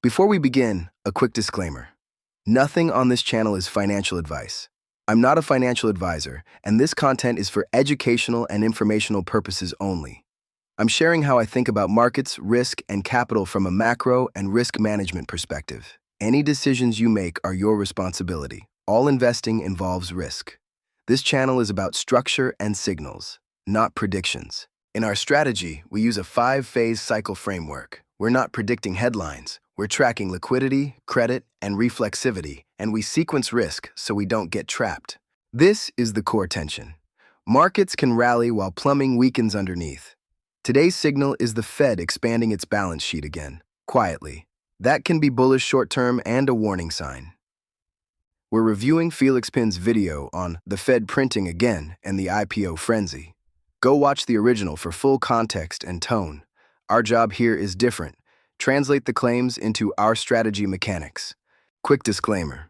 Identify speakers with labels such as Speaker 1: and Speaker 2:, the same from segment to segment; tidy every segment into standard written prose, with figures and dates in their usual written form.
Speaker 1: Before we begin, a quick disclaimer. Nothing on this channel is financial advice. I'm not a financial advisor, and this content is for educational and informational purposes only. I'm sharing how I think about markets, risk, and capital from a macro and risk management perspective. Any decisions you make are your responsibility. All investing involves risk. This channel is about structure and signals, not predictions. In our strategy, we use a 5-phase cycle framework. We're not predicting headlines. We're tracking liquidity, credit, and reflexivity, and we sequence risk so we don't get trapped. This is the core tension. Markets can rally while plumbing weakens underneath. Today's signal is the Fed expanding its balance sheet again, quietly. That can be bullish short-term and a warning sign. We're reviewing Felix Pin's video on the Fed printing again and the IPO frenzy. Go watch the original for full context and tone. Our job here is different. Translate the claims into our strategy mechanics. Quick disclaimer.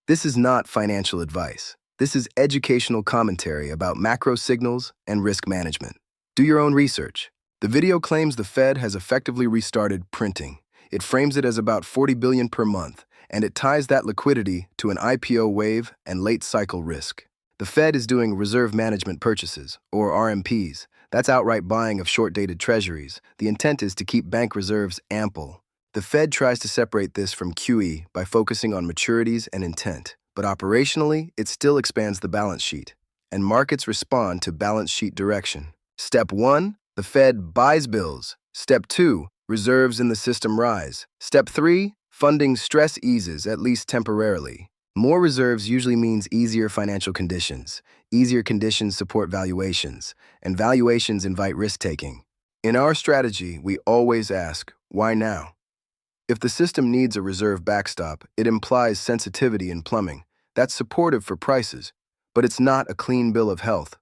Speaker 1: This is not financial advice. This is educational commentary about macro signals and risk management. Do your own research. The video claims the Fed has effectively restarted printing. It frames it as about $40 billion per month, and it ties that liquidity to an IPO wave and late cycle risk. The Fed is doing reserve management purchases, or RMPs. That's outright buying of short-dated treasuries. The intent is to keep bank reserves ample. The Fed tries to separate this from QE by focusing on maturities and intent, but operationally, it still expands the balance sheet, and markets respond to balance sheet direction. Step 1, the Fed buys bills. Step 2, reserves in the system rise. Step 3, funding stress eases, at least temporarily. More reserves usually means easier financial conditions. Easier conditions support valuations, and valuations invite risk-taking. In our strategy, we always ask, why now? If the system needs a reserve backstop, it implies sensitivity in plumbing. That's supportive for prices, but it's not a clean bill of health.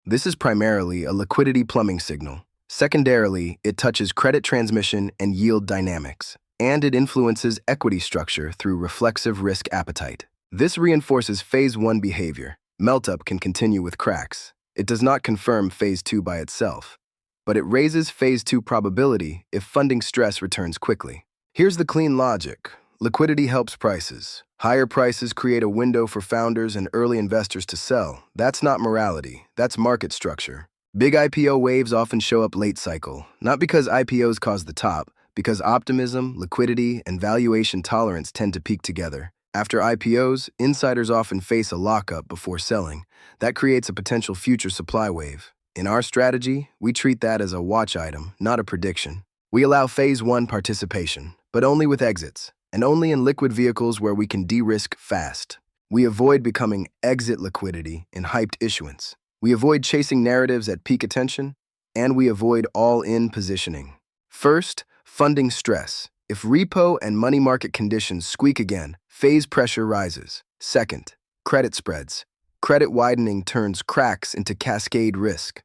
Speaker 1: This is primarily a liquidity plumbing signal. Secondarily, it touches credit transmission and yield dynamics, and it influences equity structure through reflexive risk appetite. This reinforces Phase 1 behavior. Melt-up can continue with cracks. It does not confirm Phase 2 by itself, but it raises Phase 2 probability if funding stress returns quickly. Here's the clean logic. Liquidity helps prices. Higher prices create a window for founders and early investors to sell. That's not morality. That's market structure. Big IPO waves often show up late cycle, not because IPOs cause the top, because optimism, liquidity, and valuation tolerance tend to peak together. After IPOs, insiders often face a lockup before selling. That creates a potential future supply wave. In our strategy, we treat that as a watch item, not a prediction. We allow Phase 1 participation, but only with exits, and only in liquid vehicles where we can de-risk fast. We avoid becoming exit liquidity in hyped issuance. We avoid chasing narratives at peak attention, and we avoid all-in positioning. First, funding stress. If repo and money market conditions squeak again, phase pressure rises. Second, credit spreads. Credit widening turns cracks into cascade risk.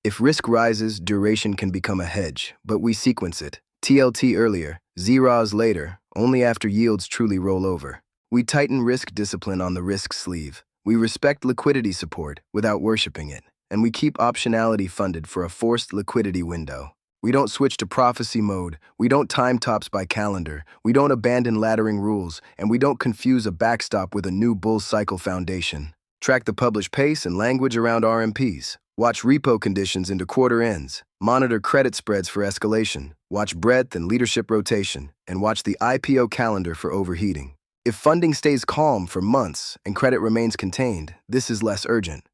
Speaker 1: If risk rises, duration can become a hedge, but we sequence it. TLT earlier, ZRAs later, only after yields truly roll over. We tighten risk discipline on the risk sleeve. We respect liquidity support without worshiping it, and we keep optionality funded for a forced liquidity window. We don't switch to prophecy mode, we don't time tops by calendar, we don't abandon laddering rules, and we don't confuse a backstop with a new bull cycle foundation. Track the published pace and language around RMPs. Watch repo conditions into quarter ends. Monitor credit spreads for escalation. Watch breadth and leadership rotation. And watch the IPO calendar for overheating. If funding stays calm for months and credit remains contained, this is less urgent.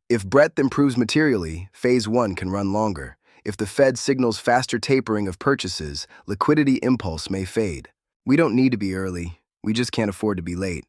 Speaker 1: If breadth improves materially, Phase 1 can run longer. If the Fed signals faster tapering of purchases, liquidity impulse may fade. We don't need to be early. We just can't afford to be late.